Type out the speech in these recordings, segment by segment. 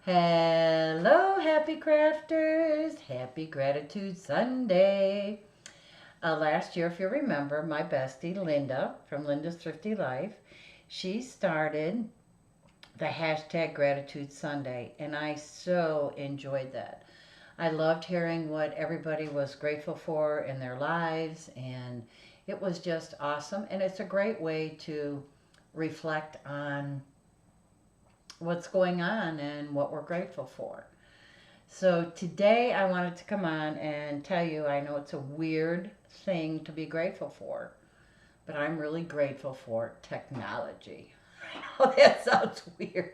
Hello, happy crafters. Happy Gratitude Sunday. Last year, if you remember, my bestie, Linda, from Linda's Thrifty Life, she started the hashtag Gratitude Sunday, and I so enjoyed that. I loved hearing what everybody was grateful for in their lives, and it was just awesome. And it's a great way to reflect on what's going on and what we're grateful for. So today I wanted to come on and tell you I know it's a weird thing to be grateful for, but I'm really grateful for technology. I know that sounds weird,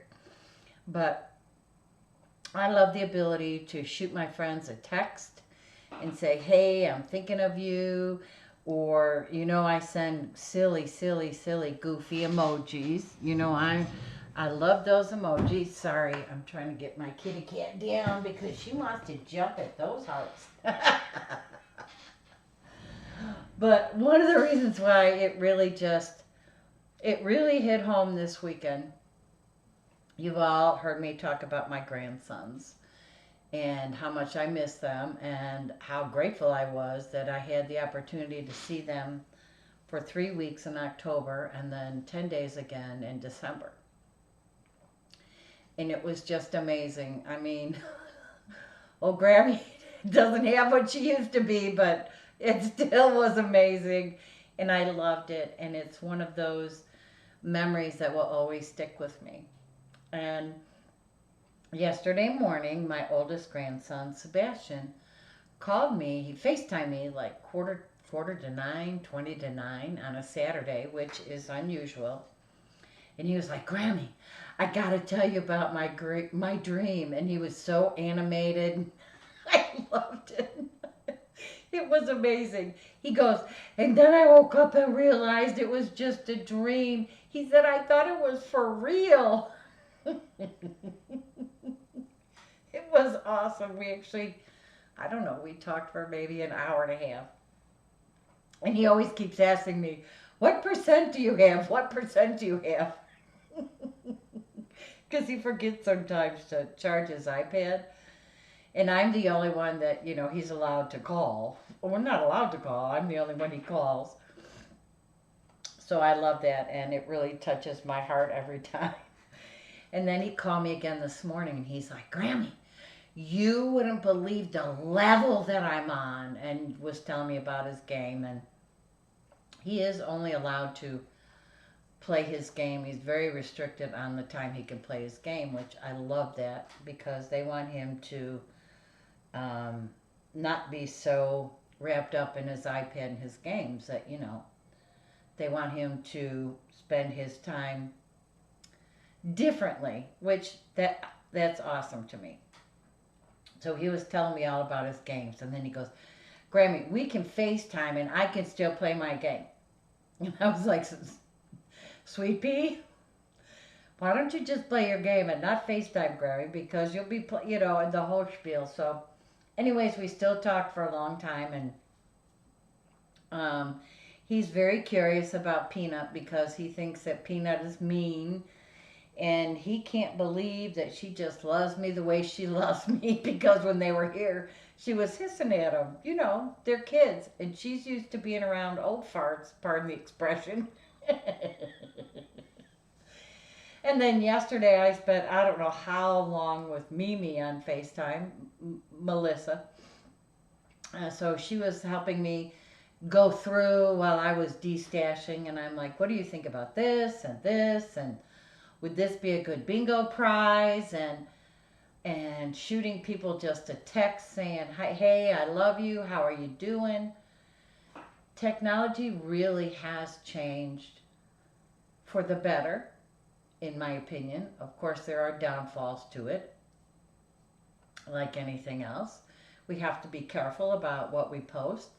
but I love the ability to shoot my friends a text and say, hey, I'm thinking of you. Or, I send silly, silly, silly, goofy emojis. I love those emojis. Sorry, I'm trying to get my kitty cat down because she wants to jump at those hearts. But one of the reasons why it really hit home this weekend, you've all heard me talk about my grandsons and how much I miss them and how grateful I was that I had the opportunity to see them for 3 weeks in October and then 10 days again in December. And it was just amazing. I mean, well, Grammy doesn't have what she used to be, but it still was amazing. And I loved it. And it's one of those memories that will always stick with me. And yesterday morning, my oldest grandson, Sebastian, called me. He FaceTimed me like quarter to nine, 20 to nine on a Saturday, which is unusual. And he was like, Grammy, I got to tell you about my dream. And he was so animated. I loved it. It was amazing. He goes, and then I woke up and realized it was just a dream. He said, I thought it was for real. It was awesome. We actually, I don't know, we talked for maybe an hour and a half. And he always keeps asking me, what percent do you have? What percent do you have? Because he forgets sometimes to charge his iPad. And I'm the only one that, he's allowed to call. Well, we're not allowed to call. I'm the only one he calls. So I love that, and it really touches my heart every time. And then he called me again this morning, and he's like, Grammy, you wouldn't believe the level that I'm on, and was telling me about his game. And he is only allowed to play his game. He's very restricted on the time he can play his game, which I love that because they want him to not be so wrapped up in his iPad and his games that, they want him to spend his time differently, which that's awesome to me. So he was telling me all about his games, and then he goes, Grammy, we can FaceTime and I can still play my game. And I was like, Sweet pea, why don't you just play your game and not FaceTime, Grammy, because you'll be, in the whole spiel. So anyways, we still talked for a long time, and he's very curious about Peanut because he thinks that Peanut is mean, and he can't believe that she just loves me the way she loves me because when they were here, she was hissing at him. They're kids, and she's used to being around old farts, pardon the expression. And then yesterday I spent I don't know how long with Mimi on FaceTime, Melissa. So she was helping me go through while I was destashing, and I'm like, what do you think about this and this, and would this be a good bingo prize, and shooting people just a text saying, hey, I love you, how are you doing? Technology really has changed for the better, in my opinion. Of course, there are downfalls to it, like anything else. We have to be careful about what we post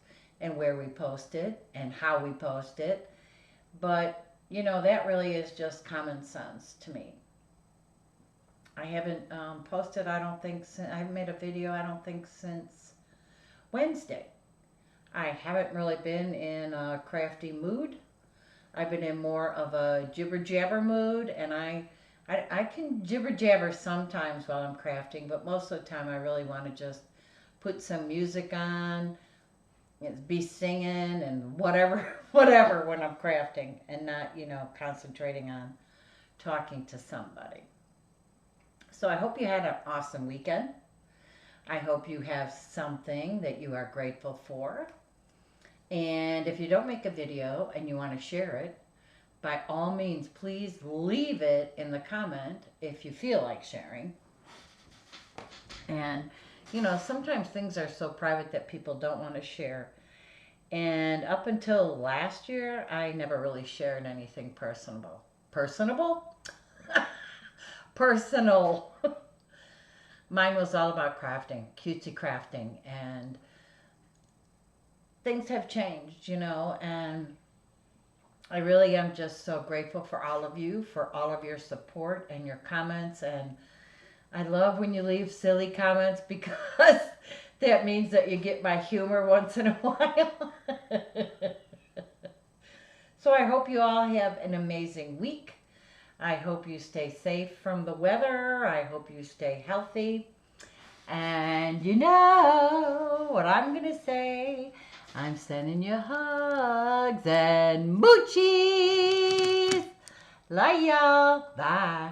and where we post it and how we post it. But, that really is just common sense to me. I haven't posted, I don't think, I haven't made a video, I don't think, since Wednesday. I haven't really been in a crafty mood. I've been in more of a jibber jabber mood, and I I can jibber jabber sometimes while I'm crafting, but most of the time I really want to just put some music on, be singing and whatever, whatever when I'm crafting and not, concentrating on talking to somebody. So I hope you had an awesome weekend. I hope you have something that you are grateful for. And if you don't make a video and you want to share it, by all means, please leave it in the comment if you feel like sharing. And, sometimes things are so private that people don't want to share. And up until last year, I never really shared anything personable. Personable? Personal. Mine was all about crafting, cutesy crafting, and things have changed, and I really am just so grateful for all of you, for all of your support and your comments. And I love when you leave silly comments because that means that you get my humor once in a while. So I hope you all have an amazing week. I hope you stay safe from the weather. I hope you stay healthy. And you know what I'm going to say. I'm sending you hugs and moochies. Love y'all. Bye.